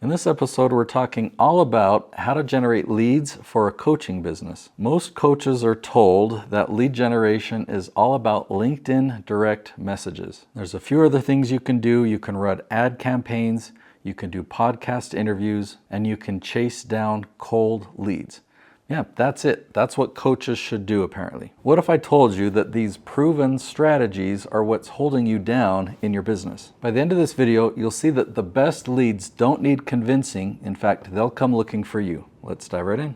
In this episode, we're talking all about how to generate leads for a coaching business. Most coaches are told that lead generation is all about LinkedIn direct messages. There's a few other things you can do. You can run ad campaigns, you can do podcast interviews, and you can chase down cold leads. Yeah, that's it. That's what coaches should do, apparently. What if I told you that these proven strategies are what's holding you down in your business? By the end of this video, you'll see that the best leads don't need convincing. In fact, they'll come looking for you. Let's dive right in.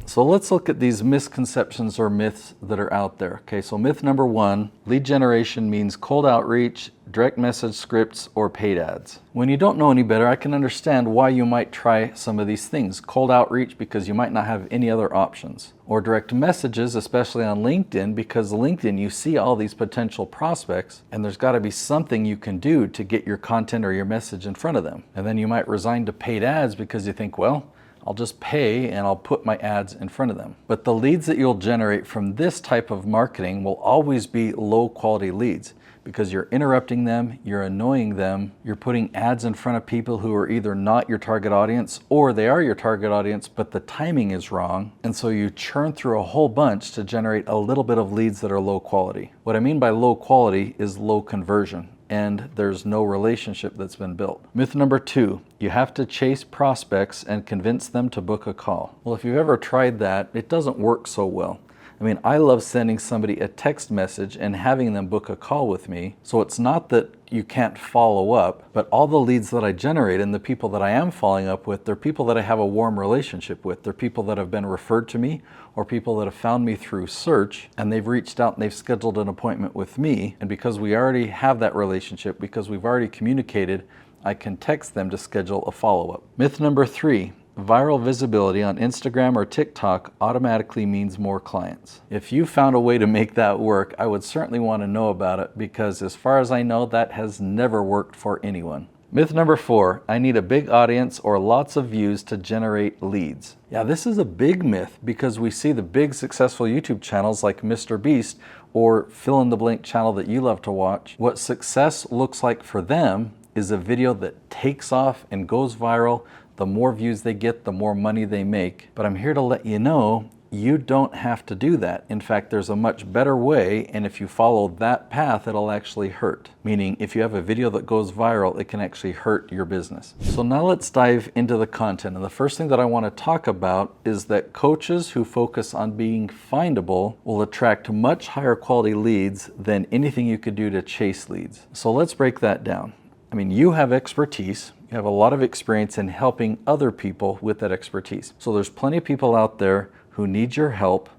So let's look at these misconceptions or myths that are out there. Okay, so myth number one, lead generation means cold outreach, direct message scripts, or paid ads. When you don't know any better, I can understand why you might try some of these things. Cold outreach because you might not have any other options. Or direct messages, especially on LinkedIn, because LinkedIn, you see all these potential prospects, and there's got to be something you can do to get your content or your message in front of them. And then you might resign to paid ads because you think, well, I'll just pay and I'll put my ads in front of them. But the leads that you'll generate from this type of marketing will always be low quality leads because you're interrupting them, you're annoying them, you're putting ads in front of people who are either not your target audience or they are your target audience, but the timing is wrong. And so you churn through a whole bunch to generate a little bit of leads that are low quality. What I mean by low quality is low conversion, and there's no relationship that's been built. Myth number two, you have to chase prospects and convince them to book a call. Well, if you've ever tried that, it doesn't work so well. I mean, I love sending somebody a text message and having them book a call with me. So it's not that you can't follow up, but all the leads that I generate and the people that I am following up with, they're people that I have a warm relationship with. They're people that have been referred to me or people that have found me through search, and they've reached out and they've scheduled an appointment with me. And because we already have that relationship, because we've already communicated, I can text them to schedule a follow-up. Myth number three, viral visibility on Instagram or TikTok automatically means more clients. If you found a way to make that work, I would certainly want to know about it because as far as I know, that has never worked for anyone. Myth number four, I need a big audience or lots of views to generate leads. Yeah, this is a big myth because we see the big successful YouTube channels like Mr. Beast or fill in the blank channel that you love to watch. What success looks like for them is a video that takes off and goes viral. The more views they get, the more money they make. But I'm here to let you know, you don't have to do that. In fact, there's a much better way, and if you follow that path, it'll actually hurt. Meaning, if you have a video that goes viral, it can actually hurt your business. So now let's dive into the content. And the first thing that I want to talk about is that coaches who focus on being findable will attract much higher quality leads than anything you could do to chase leads. So let's break that down. I mean, you have expertise. You have a lot of experience in helping other people with that expertise. So there's plenty of people out there who need your help,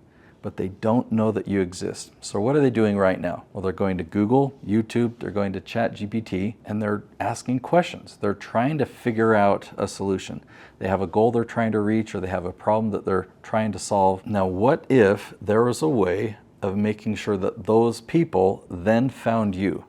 but they don't know that you exist. So what are they doing right now? Well, they're going to Google, YouTube, they're going to ChatGPT, and they're asking questions. They're trying to figure out a solution. They have a goal they're trying to reach, or they have a problem that they're trying to solve. Now, what if there was a way of making sure that those people then found you?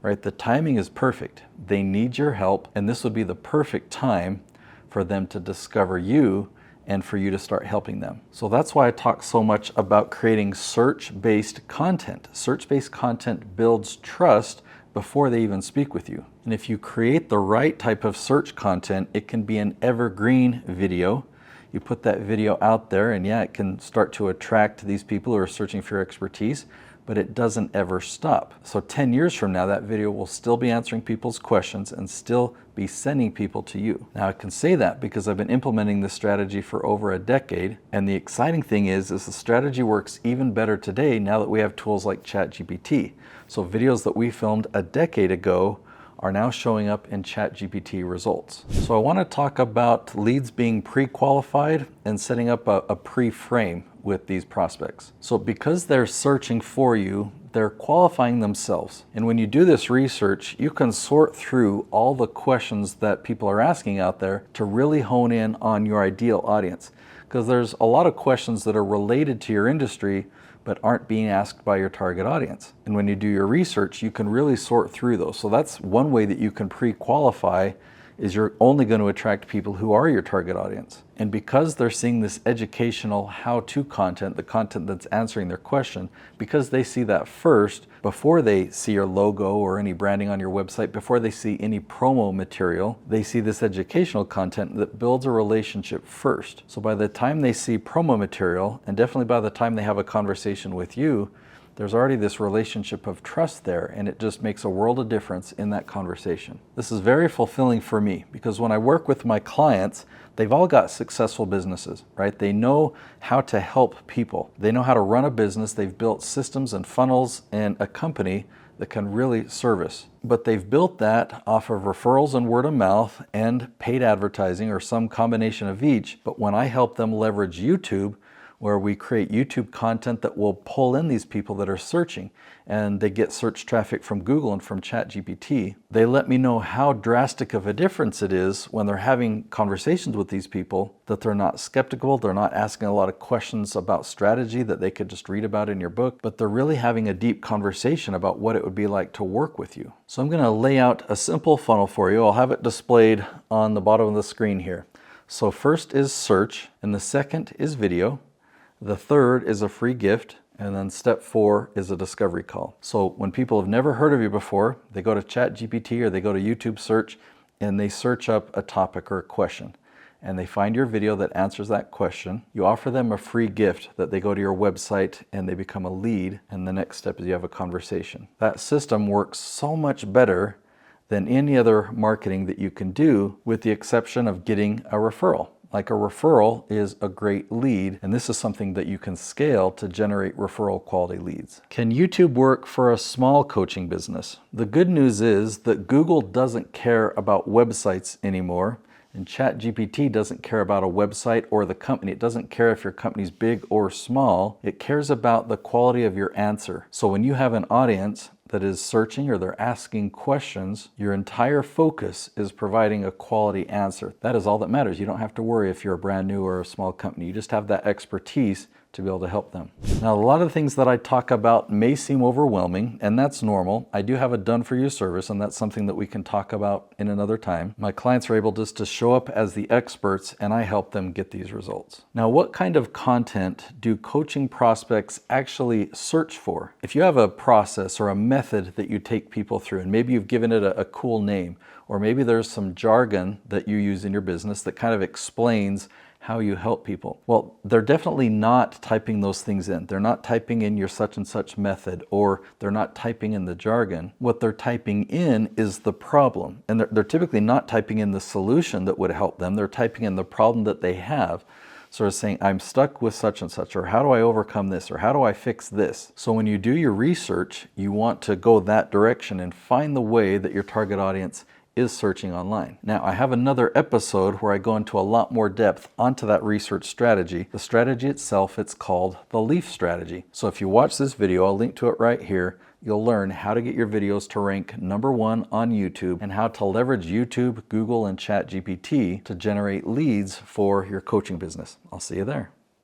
Right? The timing is perfect. They need your help, and this would be the perfect time for them to discover you and for you to start helping them. So that's why I talk so much about creating search-based content. Search-based content builds trust before they even speak with you. And if you create the right type of search content, it can be an evergreen video. You put that video out there, and yeah, it can start to attract these people who are searching for your expertise, but it doesn't ever stop. So 10 years from now, that video will still be answering people's questions and still be sending people to you. Now, I can say that because I've been implementing this strategy for over a decade, and the exciting thing is the strategy works even better today now that we have tools like ChatGPT. So videos that we filmed a decade ago are now showing up in ChatGPT results. So I want to talk about leads being pre-qualified and setting up a pre-frame with these prospects. So because they're searching for you, they're qualifying themselves. And when you do this research, you can sort through all the questions that people are asking out there to really hone in on your ideal audience. Because there's a lot of questions that are related to your industry but aren't being asked by your target audience. And when you do your research, you can really sort through those. So that's one way that you can pre-qualify is you're only going to attract people who are your target audience. And because they're seeing this educational how-to content, the content that's answering their question, because they see that first, before they see your logo or any branding on your website, before they see any promo material, they see this educational content that builds a relationship first. So by the time they see promo material, and definitely by the time they have a conversation with you, there's already this relationship of trust there, and it just makes a world of difference in that conversation. This is very fulfilling for me because when I work with my clients, they've all got successful businesses, right? They know how to help people. They know how to run a business. They've built systems and funnels and a company that can really service. But they've built that off of referrals and word of mouth and paid advertising or some combination of each. But when I help them leverage YouTube, where we create YouTube content that will pull in these people that are searching, and they get search traffic from Google and from ChatGPT. They let me know how drastic of a difference it is when they're having conversations with these people, that they're not skeptical, they're not asking a lot of questions about strategy that they could just read about in your book, but they're really having a deep conversation about what it would be like to work with you. So I'm going to lay out a simple funnel for you. I'll have it displayed on the bottom of the screen here. So first is search, and the second is video. The third is a free gift, and then step 4 is a discovery call. So when people have never heard of you before, they go to ChatGPT or they go to YouTube search and they search up a topic or a question, and they find your video that answers that question. You offer them a free gift that they go to your website and they become a lead, and the next step is you have a conversation. That system works so much better than any other marketing that you can do, with the exception of getting a referral. Like a referral is a great lead, and this is something that you can scale to generate referral quality leads. Can YouTube work for a small coaching business? The good news is that Google doesn't care about websites anymore, and ChatGPT doesn't care about a website or the company. It doesn't care if your company's big or small. It cares about the quality of your answer. So when you have an audience that is searching or they're asking questions, your entire focus is providing a quality answer. That is all that matters. You don't have to worry if you're a brand new or a small company. You just have that expertise to be able to help them. Now, a lot of the things that I talk about may seem overwhelming, and that's normal. I do have a done-for-you service, and that's something that we can talk about in another time. My clients are able just to show up as the experts, and I help them get these results. Now, what kind of content do coaching prospects actually search for? If you have a process or a method that you take people through, and maybe you've given it a cool name, or maybe there's some jargon that you use in your business that kind of explains how you help people. Well, they're definitely not typing those things in. They're not typing in your such and such method, or they're not typing in the jargon. What they're typing in is the problem. And they're typically not typing in the solution that would help them. They're typing in the problem that they have. Sort of saying, I'm stuck with such and such, or how do I overcome this, or how do I fix this? So when you do your research, you want to go that direction and find the way that your target audience is searching online. Now, I have another episode where I go into a lot more depth onto that research strategy. The strategy itself, it's called the LEAF strategy. So if you watch this video, I'll link to it right here. You'll learn how to get your videos to rank #1 on YouTube, and how to leverage YouTube, Google, and ChatGPT to generate leads for your coaching business. I'll see you there.